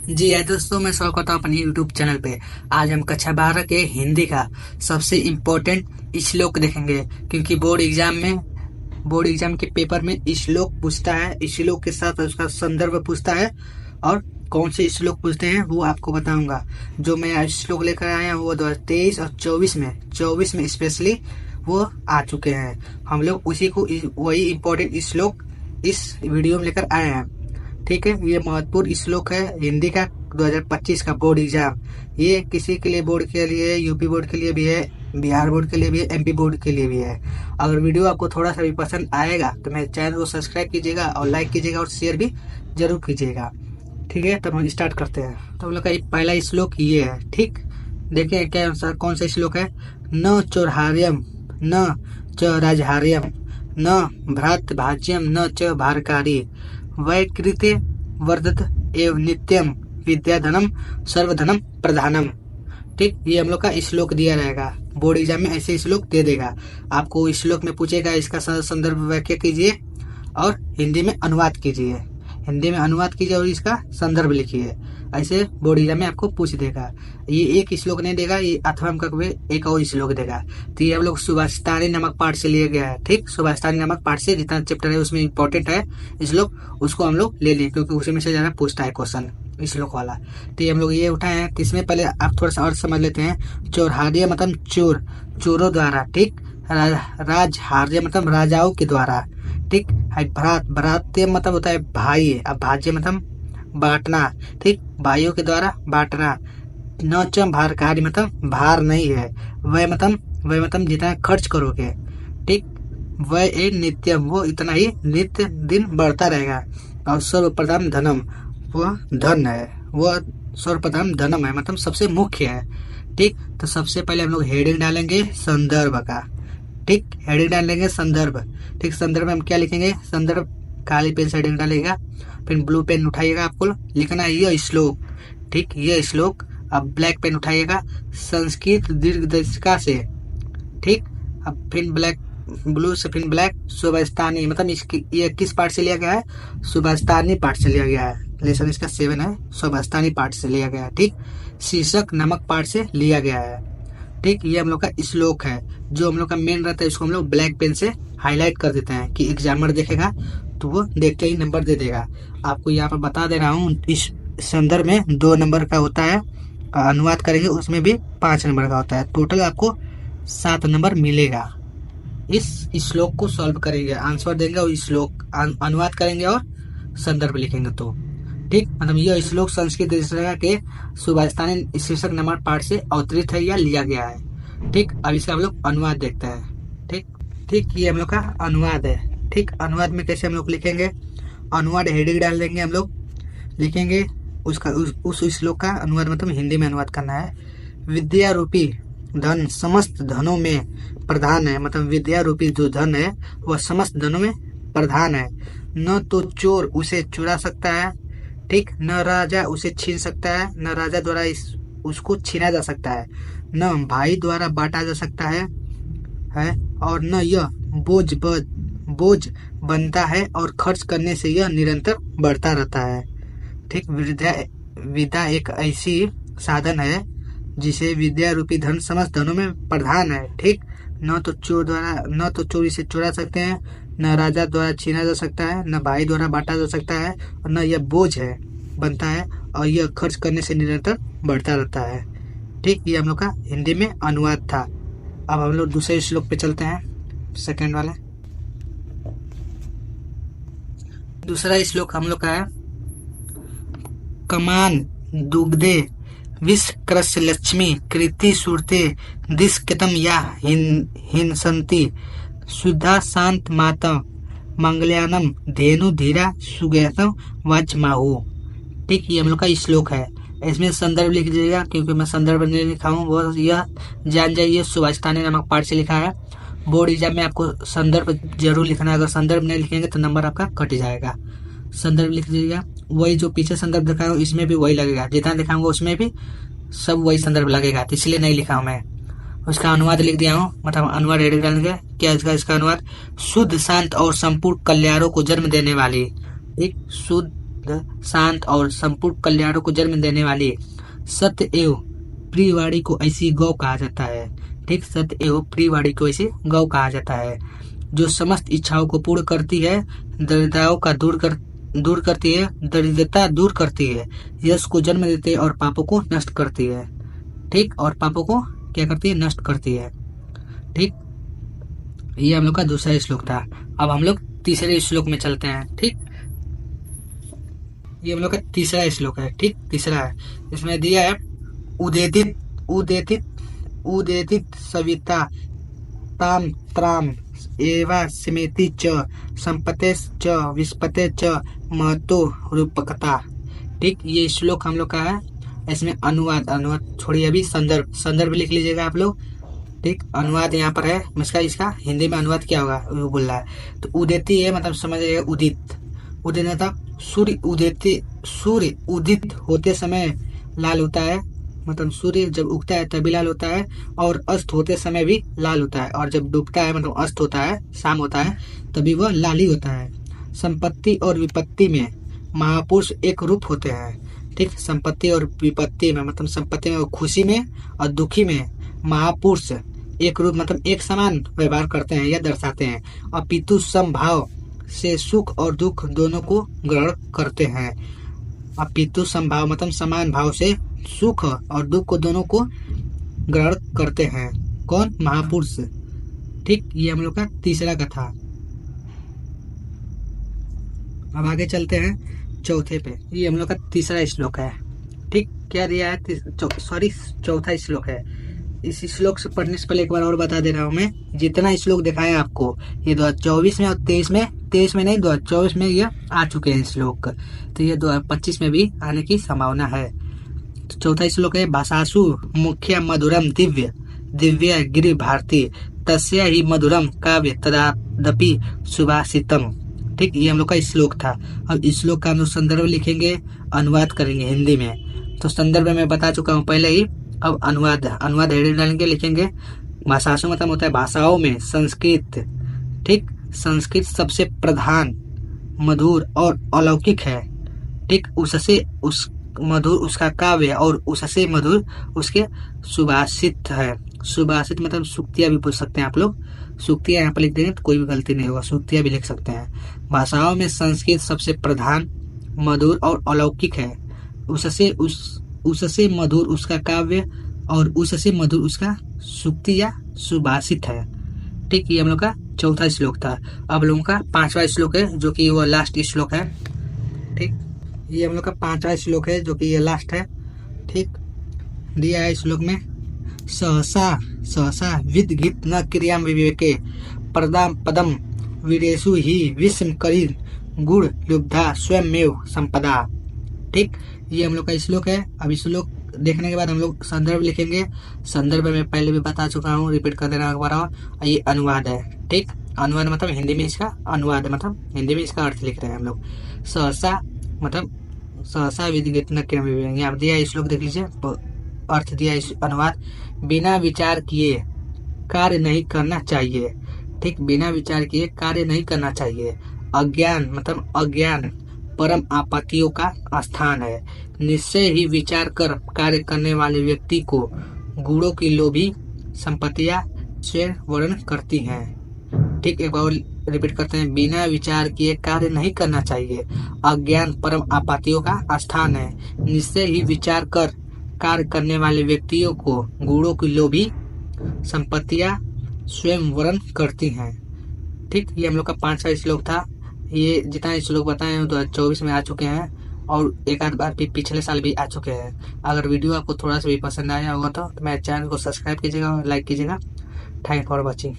जी है दोस्तों, मैं स्वागत हूँ अपने YouTube चैनल पे। आज हम कक्षा 12 के हिंदी का सबसे इम्पोर्टेंट श्लोक देखेंगे, क्योंकि बोर्ड एग्जाम के पेपर में श्लोक पूछता है। श्लोक के साथ उसका संदर्भ पूछता है और कौन से श्लोक पूछते हैं वो आपको बताऊंगा। जो मैं आज श्लोक लेकर आया हूँ वो 2023 और 24 में स्पेशली वो आ चुके हैं। हम लोग उसी को वही इम्पोर्टेंट श्लोक इस वीडियो में लेकर आए हैं। ठीक है, ये महत्वपूर्ण श्लोक है हिंदी का 2025 का बोर्ड एग्जाम। ये किसी के लिए बोर्ड के लिए, यूपी बोर्ड के लिए भी है, बिहार बोर्ड के लिए भी है, एमपी बोर्ड के लिए भी है। अगर वीडियो आपको थोड़ा सा भी पसंद आएगा तो मेरे चैनल को सब्सक्राइब कीजिएगा और लाइक कीजिएगा और शेयर भी जरूर कीजिएगा। ठीक है, तब हम स्टार्ट करते हैं। तो हम लोग का पहला श्लोक ये है। ठीक, देखिए क्या कौन सा श्लोक है। न चोरहार्यम न च राजहार्यम न भ्रात भाज्यम न च भारकारी वैकृते वर्धत एवं नित्यम विद्याधनम सर्वधनम प्रधानम। ठीक, ये हम लोग का श्लोक दिया रहेगा। बोर्ड एग्जाम में ऐसे श्लोक दे देगा आपको। श्लोक में पूछेगा इसका संदर्भ व्याख्या कीजिए और हिंदी में अनुवाद कीजिए। और इसका संदर्भ लिखिए। ऐसे बोर्ड एग्जाम में आपको पूछ देगा। ये एक श्लोक नहीं देगा, ये अथर्वम का एक और श्लोक देगा। तो ये हम लोग सुभाषितानी नामक पाठ से लिया गया है। ठीक, सुभाषितानी नामक पाठ से जितना चैप्टर है उसमें इंपॉर्टेंट है श्लोक, उसको हम लोग ले लिए क्योंकि उसी में से ज्यादा पूछता है क्वेश्चन श्लोक वाला। तो ये हम लोग ये उठाए हैं। इसमें पहले आप थोड़ा सा और समझ लेते हैं। चौरहार्य मतलब चोर, चोरों द्वारा। ठीक, राजहार्य मतलब राजाओं के द्वारा। ठीक, भ्रात्य मतलब होता है भाई। अब भाज्य मतलब बांटना। ठीक, भाइयों के द्वारा बांटना। न च भारकारी मतलब भार नहीं है। वह मतलब जितना खर्च करोगे। ठीक, वह एक नित्यम, वो इतना ही नित्य दिन बढ़ता रहेगा। और सर्वप्रथम धनम, वह धन है। वह सर्वप्रथम धनम है मतलब सबसे मुख्य है। ठीक, तो सबसे पहले हम लोग हेडिंग डालेंगे संदर्भ का। ठीक, हेडिंग डालेंगे संदर्भ। ठीक, संदर्भ में हम क्या लिखेंगे। संदर्भ काली पेन से हेडिंग डालेगा, फिर ब्लू पेन उठाइएगा, आपको लिखना है ये श्लोक। ठीक, ये श्लोक। अब ब्लैक पेन उठाइएगा, संस्कृत दीर्घदर्शिका से। ठीक, अब फिर ब्लू से फिर ब्लैक सुभाषितानी मतलब ये किस पाठ से लिया गया है। सुभाषितानी पाठ से लिया गया है। लेसन इसका 7 है, सुभाषितानी पाठ से लिया गया है। ठीक, शीर्षक नामक पाठ से लिया गया है। ठीक, ये हम लोग का श्लोक है। जो हम लोग का मेन रहता है इसको हम लोग ब्लैक पेन से हाईलाइट कर देते हैं कि एग्जामिनर देखेगा तो वो देखते ही नंबर दे देगा। आपको यहाँ पर बता दे रहा हूँ, इस संदर्भ में 2 नंबर का होता है। अनुवाद करेंगे उसमें भी 5 नंबर का होता है। टोटल आपको 7 नंबर मिलेगा। इस श्लोक को सॉल्व करेंगे, आंसर देंगे और श्लोक अनुवाद करेंगे और संदर्भ लिखेंगे। तो ठीक, मतलब यह श्लोक संस्कृत दीर्घदर्शिका के सुभाषितानी शीर्षक नंबर पाठ से अवतरित है या लिया गया है। ठीक, अब इसका हम लोग अनुवाद देखते हैं। ठीक, ये हम लोग का अनुवाद है। ठीक, अनुवाद में कैसे हम लोग लिखेंगे। अनुवाद हेडिंग डाल देंगे, हम लोग लिखेंगे उसका उस श्लोक का अनुवाद मतलब हिंदी में अनुवाद करना है। विद्या रूपी धन समस्त धनों में प्रधान है, मतलब विद्या रूपी जो धन है वह समस्त धनों में प्रधान है। न तो चोर उसे चुरा सकता है। ठीक, न राजा उसे छीन सकता है, न राजा द्वारा उसको छीना जा सकता है, न भाई द्वारा बांटा जा सकता है और न यह बोझ बनता है और खर्च करने से यह निरंतर बढ़ता रहता है। ठीक, विद्या एक ऐसी साधन है जिसे विद्या रूपी धन समस्त धनों में प्रधान है। ठीक, न तो चोर इसे चुरा सकते हैं, न राजा द्वारा छीना जा सकता है, न भाई द्वारा बांटा जा सकता है और न यह बोझ है बनता है और यह खर्च करने से निरंतर बढ़ता रहता है। ठीक, ये हम लोग का हिंदी में अनुवाद था। अब हम लोग दूसरे श्लोक पे चलते हैं, सेकंड वाले। दूसरा श्लोक हम लोग का है। कमान दुग्धे विष कृष्ण लक्ष्मी कृति सूरते दिश कतम या हिंसंती शुद्धा शांत माता मंगल्यानम धेनु धीरा सुगैतम वज्माहु। ठीक, ये हम लोग का श्लोक है। इसमें संदर्भ लिख दीजिएगा क्योंकि मैं संदर्भ नहीं लिखा हूँ, वो यह जान जाइए सुभाषितानी नामक पाठ से लिखा है। बोर्ड एग्जाम में आपको संदर्भ जरूर लिखना है। अगर संदर्भ नहीं लिखेंगे तो नंबर आपका कट जाएगा। संदर्भ लिख दीजिएगा। वही जो पीछे संदर्भ दिखाया हूँ इसमें भी वही लगेगा, जितना दिखाऊंगा उसमें भी सब वही संदर्भ लगेगा, तो इसलिए नहीं लिखा हूँ मैं। उसका अनुवाद लिख दिया हूँ, मतलब अनुवाद रेडी डालेंगे। क्या इसका अनुवाद। शुद्ध शांत और संपूर्ण कल्याणों को जन्म देने वाली। एक शुद्ध शुद्ध, शांत और संपूर्ण कल्याणों को जन्म देने वाली सत्य एवं प्रियवाणी को ऐसी गौ कहा जाता है। ठीक, सत्य एवं प्रियवाणी को ऐसी गौ कहा जाता है, जो समस्त इच्छाओं को पूर्ण करती है, दरिद्रताओं का दूर करती है, दरिद्रता दूर करती है, यश को जन्म देती है और पापों को नष्ट करती है। ठीक, और पापों को क्या करती है? नष्ट करती है। ठीक, ये हम लोग का दूसरा श्लोक था। अब हम लोग तीसरे श्लोक में चलते हैं। ठीक, ये हम लोग का तीसरा श्लोक है। ठीक, तीसरा है, इसमें दिया है उदेतित उदेतित उदेतित सविता ताम त्राम एवा सिमेति च संपते च विस्पते च महतो रूपकता। ठीक, ये श्लोक हम लोग का है। इसमें अनुवाद छोड़िए, अभी संदर्भ लिख लीजिएगा आप लोग। ठीक, अनुवाद यहाँ पर है, इसका हिंदी में अनुवाद क्या होगा वो बोल रहा है। तो उदेति है मतलब समझिएगा उदित मतलब सूर्य उदित होते समय लाल होता है, मतलब सूर्य जब उगता है तभी लाल होता है, और अस्त होते समय भी लाल होता है, और जब डूबता है मतलब अस्त होता है, शाम होता है, तभी वह लाल ही होता है। संपत्ति और विपत्ति में महापुरुष एक रूप होते हैं। ठीक, संपत्ति और विपत्ति में मतलब संपत्ति में खुशी में और दुखी में महापुरुष एक रूप मतलब एक समान व्यवहार करते हैं या दर्शाते हैं। अपितु समभाव से सुख और दुख दोनों को ग्रहण करते हैं। अपितु समभाव मतलब समान भाव से सुख और दुख को दोनों को ग्रहण करते हैं। कौन? महापुरुष। ठीक, ये हम लोग का तीसरा कथा। अब आगे चलते हैं चौथे पे। ये हम लोग का तीसरा श्लोक है। ठीक, क्या दिया है? चौथा श्लोक है। इस श्लोक से पढ़ने से पहले एक बार और बता दे रहा हूँ मैं, जितना श्लोक दिखाया है आपको, ये 2024 में और 23 में नहीं, 2024 में ये आ चुके हैं श्लोक, तो ये 2025 में भी आने की संभावना है। तो चौथा श्लोक है भाषासु मुख्य मधुरम दिव्य गिरि भारती तस्य ही मधुरम काव्य तदादपि सुभाषितम। ठीक, ये हम लोग का श्लोक था। अब इस श्लोक का हम लोग संदर्भ लिखेंगे, अनुवाद करेंगे हिंदी में। तो संदर्भ में बता चुका हूँ पहले ही। अब अनुवाद हेडिंग डालेंगे, लिखेंगे भाषासु मतलब होता है भाषाओं में संस्कृत। ठीक, संस्कृत सबसे प्रधान, मधुर और अलौकिक है। ठीक, उससे उस मधुर उसका काव्य और उससे मधुर उसके सुभाषित है। सुभाषित मतलब सूक्तियाँ भी पूछ सकते हैं आप लोग। सूक्तियाँ यहाँ पर लिख देंगे तो कोई भी गलती नहीं होगा, सूक्तियाँ भी लिख सकते हैं। भाषाओं में संस्कृत सबसे प्रधान, मधुर और अलौकिक है। उससे मधुर उसका काव्य और उससे मधुर उसका सूक्ति या सुभाषित है। ठीक, ये हम लोग का चौथा श्लोक था। अब लोगों का पांचवा श्लोक है, जो कि वो लास्ट श्लोक है। ठीक, ये हम लोग का पांचवा श्लोक है, जो कि ये लास्ट है। ठीक, दिया है श्लोक में सहसा विदघित न क्रियाम विवेके परदाम पदम वीरेषु ही विस्म करी गुण लुब्धा स्वयमेव संपदा। ठीक, ये हम लोग का श्लोक है। अब श्लोक देखने के बाद हम लोग संदर्भ लिखेंगे। संदर्भ में पहले भी बता चुका हूँ, रिपीट कर देना एक बार और। ये अनुवाद है। ठीक, अनुवाद मतलब हिंदी में इसका अनुवाद है, मतलब हिंदी में इसका अर्थ लिख रहे हैं हम लोग। सहसा मतलब सहसा विदित न क्रियाम, यहाँ दिया श्लोक देख लीजिए, अर्थ दिया अनुवाद। बिना विचार किए कार्य नहीं करना चाहिए। ठीक, बिना विचार किए कार्य नहीं करना चाहिए। अज्ञान मतलब अज्ञान परम आपत्तियों का स्थान है। निश्चय ही विचार कर कार्य करने वाले व्यक्ति को गुणों की लोभी संपत्तियां स्वयं वर्णन करती हैं। ठीक, एक बार रिपीट करते हैं। बिना विचार किए कार्य नहीं करना चाहिए। अज्ञान परम आपत्तियों का स्थान है। निश्चय ही विचार कर कार्य करने वाले व्यक्तियों को गुणों की लोभी संपत्तियां स्वयं वर्णन करती हैं। ठीक, ये हम लोग का पांचवा श्लोक था। ये जितना श्लोक बताए हैं 2024 में आ चुके हैं, और एक आध बार भी पिछले साल भी आ चुके हैं। अगर वीडियो आपको थोड़ा सा भी पसंद आया होगा तो मेरे चैनल को सब्सक्राइब कीजिएगा और लाइक कीजिएगा। Thank for watching.